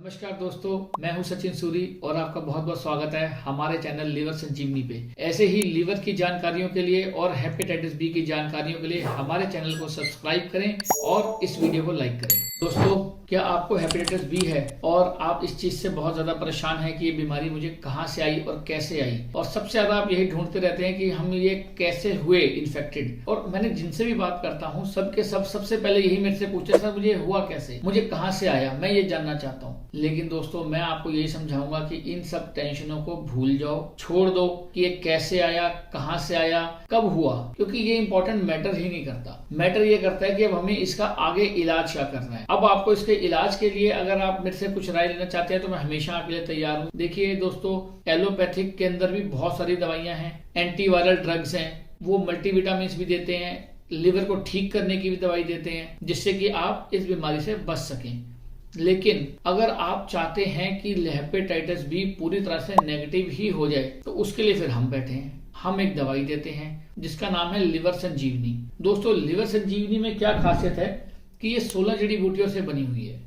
नमस्कार दोस्तों, मैं हूं सचिन सूरी और आपका बहुत बहुत स्वागत है हमारे चैनल लिवर संजीवनी पे। ऐसे ही लिवर की जानकारियों के लिए और हेपेटाइटिस बी की जानकारियों के लिए हमारे चैनल को सब्सक्राइब करें और इस वीडियो को लाइक करें। दोस्तों, क्या आपको हेपेटाइटिस बी है और आप इस चीज से बहुत ज्यादा परेशान हैं कि ये बीमारी मुझे कहां से आई और कैसे आई, और सबसे ज्यादा आप यही ढूंढते रहते हैं कि हम ये कैसे हुए इन्फेक्टेड। और मैंने जिनसे भी बात करता हूँ सबके सबसे पहले यही मेरे से पूछते हैं, सर मुझे हुआ कैसे, मुझे कहां से आया, मैं ये जानना चाहता हूँ। लेकिन दोस्तों, मैं आपको यही समझाऊंगा कि इन सब टेंशनों को भूल जाओ, छोड़ दो कि ये कैसे आया, कहां से आया, कब हुआ, क्योंकि ये इंपॉर्टेंट मैटर ही नहीं करता। मैटर ये करता है कि अब हमें इसका आगे इलाज क्या करना है। अब आपको इसके इलाज के लिए अगर आप मेरे से कुछ राय लेना चाहते हैं तो मैं हमेशा आपके लिए तैयार हूँ। देखिए दोस्तों, एलोपैथिक के अंदर भी बहुत सारी दवाइयां हैं, एंटीवायरल ड्रग्स हैं, वो मल्टीविटामिन भी देते हैं, लिवर को ठीक करने की भी दवाई देते हैं, जिससे कि आप इस बीमारी से बच सकें। लेकिन अगर आप चाहते हैं कि हेपेटाइटिस बी पूरी तरह से नेगेटिव ही हो जाए तो उसके लिए फिर हम बैठे हैं। हम एक दवाई देते हैं जिसका नाम है लिवर संजीवनी। दोस्तों, लिवर संजीवनी में क्या खासियत है कि ये 16 जड़ी बूटियों से बनी हुई है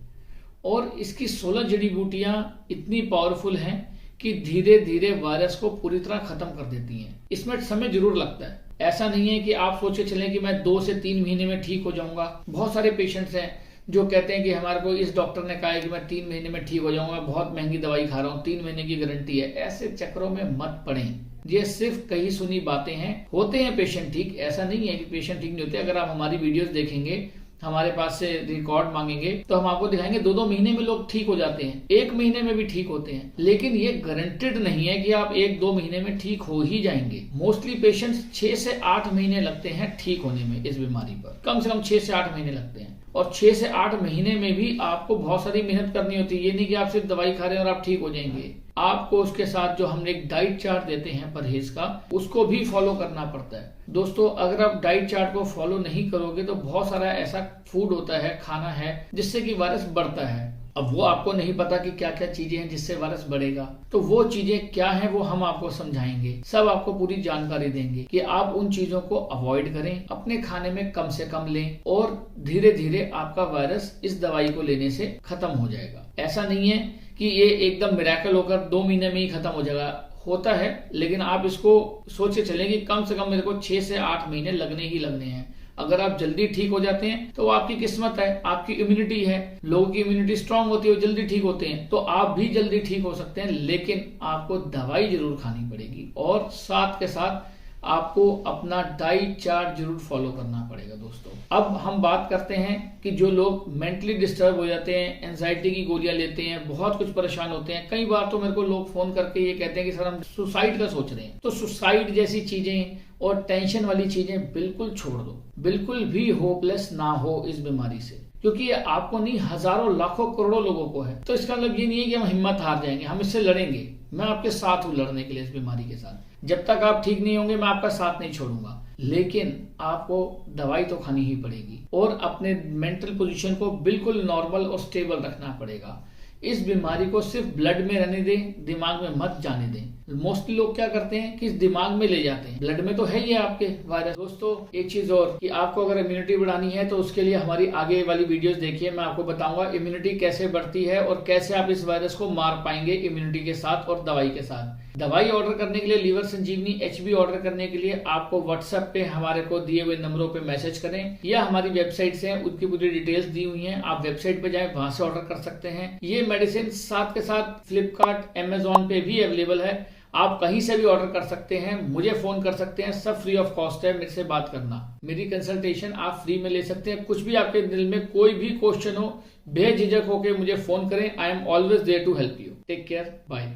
और इसकी 16 जड़ी बूटियां इतनी पावरफुल हैं कि धीरे धीरे वायरस को पूरी तरह खत्म कर देती हैं। इसमें समय जरूर लगता है, ऐसा नहीं है कि आप सोचे चलें कि मैं 2 से 3 महीने में ठीक हो जाऊंगा। बहुत सारे पेशेंट्स हैं जो कहते हैं कि हमारे को इस डॉक्टर ने कहा है कि मैं 3 महीने में ठीक हो जाऊंगा, बहुत महंगी दवाई खा रहा हूँ, 3 महीने की गारंटी है। ऐसे चक्रों में मत पड़ें, ये सिर्फ कही सुनी बातें हैं। होते हैं पेशेंट ठीक, ऐसा नहीं है कि पेशेंट ठीक नहीं होते। अगर आप हमारी वीडियोस देखेंगे, हमारे पास से रिकॉर्ड मांगेंगे तो हम आपको दिखाएंगे 2-2 महीने में लोग ठीक हो जाते हैं, 1 महीने में भी ठीक होते हैं। लेकिन ये गारंटेड नहीं है कि आप 1-2 महीने में ठीक हो ही जाएंगे। मोस्टली पेशेंट्स 6 से 8 महीने लगते हैं ठीक होने में। इस बीमारी पर कम से कम 6 से 8 महीने लगते हैं, और 6 से 8 महीने में भी आपको बहुत सारी मेहनत करनी होती है। ये नहीं कि आप सिर्फ दवाई खा रहे हैं और आप ठीक हो जाएंगे। आपको उसके साथ जो हमने एक डाइट चार्ट देते हैं परहेज का, उसको भी फॉलो करना पड़ता है। दोस्तों, अगर आप डाइट चार्ट को फॉलो नहीं करोगे तो बहुत सारा ऐसा फूड होता है, खाना है, जिससे कि वायरस बढ़ता है। अब वो आपको नहीं पता कि क्या क्या चीजें हैं जिससे वायरस बढ़ेगा, तो वो चीजें क्या हैं वो हम आपको समझाएंगे, सब आपको पूरी जानकारी देंगे कि आप उन चीजों को अवॉइड करें, अपने खाने में कम से कम लें और धीरे धीरे आपका वायरस इस दवाई को लेने से खत्म हो जाएगा। ऐसा नहीं है कि ये एकदम मिरेकल होकर 2 महीने में ही खत्म हो जाएगा, होता है, लेकिन आप इसको सोच के चलें कि कम से कम मेरे को 6 से 8 महीने लगने ही लगने हैं। अगर आप जल्दी ठीक हो जाते हैं तो आपकी किस्मत है, आपकी इम्यूनिटी है, लोगों की इम्यूनिटी स्ट्रांग होती है, वो जल्दी ठीक होते हैं, तो आप भी जल्दी ठीक हो सकते हैं। लेकिन आपको दवाई जरूर खानी पड़ेगी और साथ के साथ आपको अपना डाइट चार्ट जरूर फॉलो करना पड़ेगा। दोस्तों, अब हम बात करते हैं कि जो लोग मेंटली डिस्टर्ब हो जाते हैं, एंजाइटी की गोलियां लेते हैं, बहुत कुछ परेशान होते हैं। कई बार तो मेरे को लोग फोन करके ये कहते हैं कि सर हम सुसाइड का सोच रहे हैं। तो सुसाइड जैसी चीजें और टेंशन वाली चीजें बिल्कुल छोड़ दो, बिल्कुल भी होपलेस ना हो इस बीमारी से, क्योंकि ये आपको नहीं, हजारों लाखों करोड़ों लोगों को है। तो इसका मतलब ये नहीं है कि हम हिम्मत हार जाएंगे, हम इससे लड़ेंगे। मैं आपके साथ हूं लड़ने के लिए इस बीमारी के साथ। जब तक आप ठीक नहीं होंगे मैं आपका साथ नहीं छोड़ूंगा, लेकिन आपको दवाई तो खानी ही पड़ेगी और अपने मेंटल पोजीशन को बिल्कुल नॉर्मल और स्टेबल रखना पड़ेगा। इस बीमारी को सिर्फ ब्लड में रहने दें, दिमाग में मत जाने दें। मोस्टली लोग क्या करते हैं कि दिमाग में ले जाते हैं, ब्लड में तो है ही आपके वायरस। दोस्तों, एक चीज और कि आपको अगर इम्यूनिटी बढ़ानी है तो उसके लिए हमारी आगे वाली वीडियोस देखिए। मैं आपको बताऊंगा इम्यूनिटी कैसे बढ़ती है और कैसे आप इस वायरस को मार पाएंगे इम्यूनिटी के साथ और दवाई के साथ। दवाई ऑर्डर करने के लिए, लिवर संजीवनी HB ऑर्डर करने के लिए आपको व्हाट्सएप पे हमारे को दिए हुए नंबरों पे मैसेज करें, या हमारी वेबसाइट से उनकी पूरी डिटेल्स दी हुई हैं, आप वेबसाइट पे जाएं, वहां से ऑर्डर कर सकते हैं। ये मेडिसिन साथ के साथ फ्लिपकार्ट, अमेजोन पे भी अवेलेबल है। आप कहीं से भी ऑर्डर कर सकते हैं, मुझे फोन कर सकते हैं, सब फ्री ऑफ कॉस्ट है। मेरे से बात करना, मेरी कंसल्टेशन आप फ्री में ले सकते हैं। कुछ भी आपके दिल में कोई भी क्वेश्चन हो, बेझिझक होकर मुझे फोन करें। I am always there to help you. Take care, bye.